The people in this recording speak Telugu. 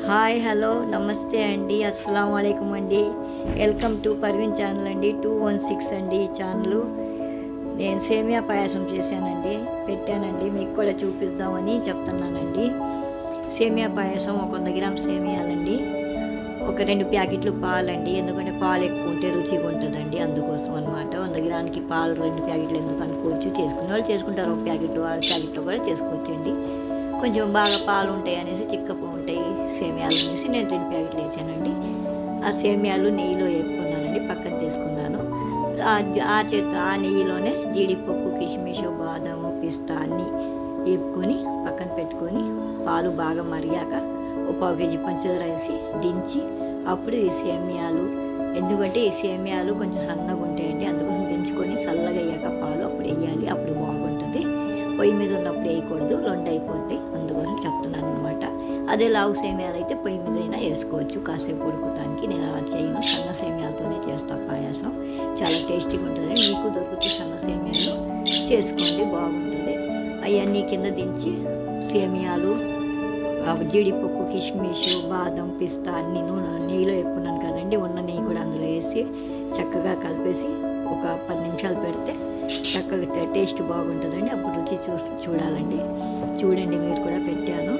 హాయ్ హలో నమస్తే అండి, అస్సలం వాలేకుమ్ అండి. వెల్కమ్ టు పర్వీన్ ఛానల్ అండి. 216 అండి ఈ ఛానల్. నేను సేమియా పాయసం చేశానండి, పెట్టానండి, మీకు కూడా చూపిద్దామని చెప్తున్నానండి. సేమియా పాయసం ఒక 100 గ్రామ్ సేమియాలండి, ఒక 2 ప్యాకెట్లు పాలండి. ఎందుకంటే పాలు ఎక్కువ ఉంటే రుచిగా ఉంటుందండి, అందుకోసం అనమాట. 100 గ్రాములకి పాలు 2 ప్యాకెట్లు ఎందుకు అనుకోవచ్చు, చేసుకునే వాళ్ళు చేసుకుంటారు. 1 ప్యాకెట్ 6 ప్యాకెట్లు కూడా చేసుకోవచ్చండి. కొంచెం బాగా పాలు ఉంటాయి అనేసి, చిక్కపు ఉంటాయి సేమియాలు అనేసి నేను 2 ప్యాకెట్లు వేసానండి. ఆ సేమియాలు నెయ్యిలో వేపుకున్నానండి, పక్కన తీసుకున్నాను. ఆ నెయ్యిలోనే జీడిపప్పు, కిస్మిస్, బాదాము, పిస్తా అన్నీ వేపుకొని పక్కన పెట్టుకొని, పాలు బాగా మరిగాక ఒక 1/2 కేజీ పంచదార వేసి దించి అప్పుడు ఈ సేమియాలు, ఎందుకంటే ఈ సేమియాలు కొంచెం సన్నగా ఉంటాయండి, అందుకోసం దించుకొని చల్లగా అయ్యాక పాలు అప్పుడు వేయాలి, అప్పుడు బాగుంటుంది. పొయ్యి మీద ఉన్నప్పుడు వేయకూడదు, లొండి అయిపోద్ది, అందుకోసం చెప్తున్నాను అనమాట. అదే లావు సేమియాలు అయితే పొయ్యి మీద అయినా వేసుకోవచ్చు కాసేపు ఉడుకుతానికి. నేను అలా చేయను, సన్న సేమియాలతోనే చేస్తాను పాయాసం, చాలా టేస్టీగా ఉంటుంది. మీకు దొరుకుతుంది సన్న సేమియాలు, చేసుకోండి, బాగుంటుంది. అవన్నీ కింద దించి సేమియాలు, జీడిపప్పు, కిస్మిస్, బాదం, పిస్తా అన్నీ నెయ్యిలో వేపుకున్నాను కదండి, ఉన్న నెయ్యి కూడా అందులో వేసి చక్కగా కలిపేసి ఒక 10 నిమిషాలు పెడితే చక్కగా టేస్ట్ బాగుంటుందండి. అప్పుడు రుచి చూడాలండి. చూడండి, మీరు కూడా పెట్టాను,